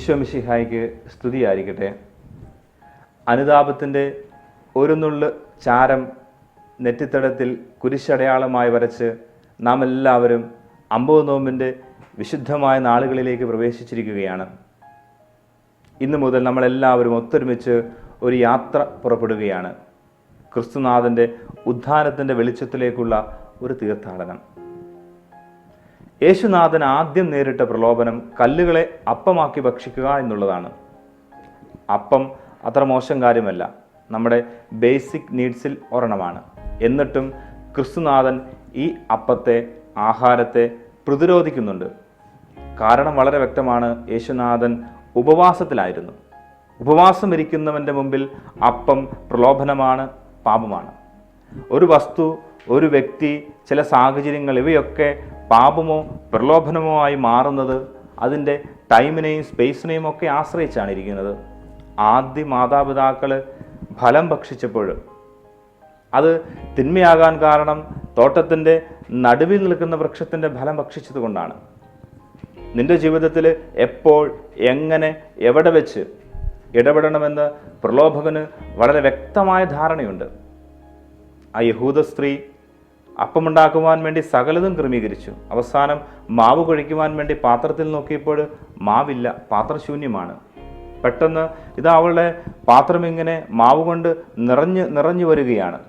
ഈശോ മിശിഹായ്ക്ക് സ്തുതിയായിരിക്കട്ടെ. അനുതാപത്തിൻ്റെ ഒരു നുള്ള് ചാരം നെറ്റിത്തടത്തിൽ കുരിശടയാളമായി വരച്ച് നാം എല്ലാവരും 50 നോമ്പിൻ്റെ വിശുദ്ധമായ നാളുകളിലേക്ക് പ്രവേശിച്ചിരിക്കുകയാണ്. ഇന്നു മുതൽ നമ്മളെല്ലാവരും ഒത്തൊരുമിച്ച് ഒരു യാത്ര പുറപ്പെടുകയാണ്. ക്രിസ്തുനാഥൻ്റെ ഉദ്ധാനത്തിൻ്റെ വെളിച്ചത്തിലേക്കുള്ള ഒരു തീർത്ഥാടനം. യേശുനാഥൻ ആദ്യം നേരിട്ട പ്രലോഭനം കല്ലുകളെ അപ്പമാക്കി ഭക്ഷിക്കുക എന്നുള്ളതാണ്. അപ്പം അത്ര മോശം കാര്യമല്ല, നമ്മുടെ ബേസിക് നീഡ്സിൽ ഒരെണ്ണമാണ്. എന്നിട്ടും ക്രിസ്തുനാഥൻ ഈ അപ്പത്തെ, ആഹാരത്തെ പ്രതിരോധിക്കുന്നുണ്ട്. കാരണം വളരെ വ്യക്തമാണ്. യേശുനാഥൻ ഉപവാസത്തിലായിരുന്നു. ഉപവാസം ഇരിക്കുന്നവൻ്റെ മുമ്പിൽ അപ്പം പ്രലോഭനമാണ്, പാപമാണ്. ഒരു വസ്തു, ഒരു വ്യക്തി, ചില സാഹചര്യങ്ങൾ, ഇവയൊക്കെ പാപമോ പ്രലോഭനമോ ആയി മാറുന്നത് അതിൻ്റെ ടൈമിനെയും സ്പേസിനെയും ഒക്കെ ആശ്രയിച്ചാണ് ഇരിക്കുന്നത്. ആദ്യ മാതാപിതാക്കൾ ഫലം ഭക്ഷിച്ചപ്പോൾ അത് തിന്മയാകാൻ കാരണം തോട്ടത്തിൻ്റെ നടുവിൽ നിൽക്കുന്ന വൃക്ഷത്തിൻ്റെ ഫലം ഭക്ഷിച്ചത് കൊണ്ടാണ്. നിന്റെ ജീവിതത്തിൽ എപ്പോൾ, എങ്ങനെ, എവിടെ വെച്ച് ഇടപെടണമെന്ന് പ്രലോഭകന് വളരെ വ്യക്തമായ ധാരണയുണ്ട്. ആ യഹൂദ സ്ത്രീ അപ്പമുണ്ടാക്കുവാൻ വേണ്ടി സകലതും ക്രമീകരിച്ചു. അവസാനം മാവ് കുഴിക്കുവാൻ വേണ്ടി പാത്രത്തിൽ നോക്കിയപ്പോൾ മാവില്ല, പാത്രം ശൂന്യമാണ്. പെട്ടെന്ന് ഇത് അവളുടെ പാത്രം ഇങ്ങനെ മാവ് കൊണ്ട് നിറഞ്ഞു വരികയാണ്.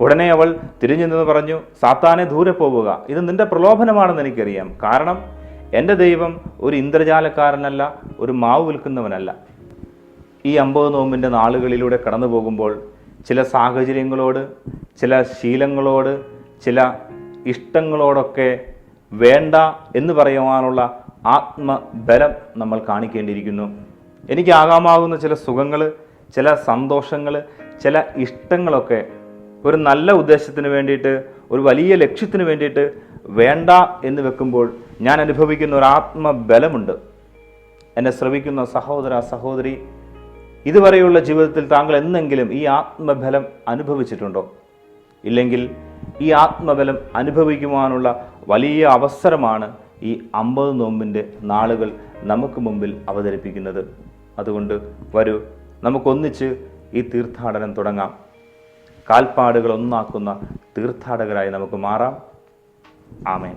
ഉടനെ അവൾ തിരിഞ്ഞു നിന്ന് പറഞ്ഞു, സാത്താനെ ദൂരെ പോവുക, ഇത് നിന്റെ പ്രലോഭനമാണെന്ന് എനിക്കറിയാം. കാരണം എൻ്റെ ദൈവം ഒരു ഇന്ദ്രജാലക്കാരനല്ല, ഒരു മാവ് വിൽക്കുന്നവനല്ല. ഈ 50 നോമ്പിൻ്റെ നാളുകളിലൂടെ കടന്നു പോകുമ്പോൾ ചില സാഹചര്യങ്ങളോട്, ചില ശീലങ്ങളോട്, ചില ഇഷ്ടങ്ങളോടൊക്കെ വേണ്ട എന്ന് പറയുവാനുള്ള ആത്മബലം നമ്മൾ കാണിക്കേണ്ടിയിരിക്കുന്നു. എനിക്ക് ആകാമാകുന്ന ചില സുഖങ്ങൾ, ചില സന്തോഷങ്ങൾ, ചില ഇഷ്ടങ്ങളൊക്കെ ഒരു നല്ല ഉദ്ദേശത്തിന് വേണ്ടിയിട്ട്, ഒരു വലിയ ലക്ഷ്യത്തിന് വേണ്ടിയിട്ട് വേണ്ട എന്ന് വെക്കുമ്പോൾ ഞാൻ അനുഭവിക്കുന്ന ഒരു ആത്മബലമുണ്ട്. എന്നെ ശ്രവിക്കുന്ന സഹോദര, സഹോദരി, ഇതുവരെയുള്ള ജീവിതത്തിൽ താങ്കൾ എന്തെങ്കിലും ഈ ആത്മബലം അനുഭവിച്ചിട്ടുണ്ടോ? ഇല്ലെങ്കിൽ ഈ ആത്മബലം അനുഭവിക്കുവാനുള്ള വലിയ അവസരമാണ് ഈ 50 നോമ്പിൻ്റെ നാളുകൾ നമുക്ക് മുമ്പിൽ അവതരിപ്പിക്കുന്നത്. അതുകൊണ്ട് വരൂ, നമുക്കൊന്നിച്ച് ഈ തീർത്ഥാടനം തുടങ്ങാം. കാൽപ്പാടുകൾ ഒന്നാക്കുന്ന തീർത്ഥാടകരായി നമുക്ക് മാറാം. ആമേൻ.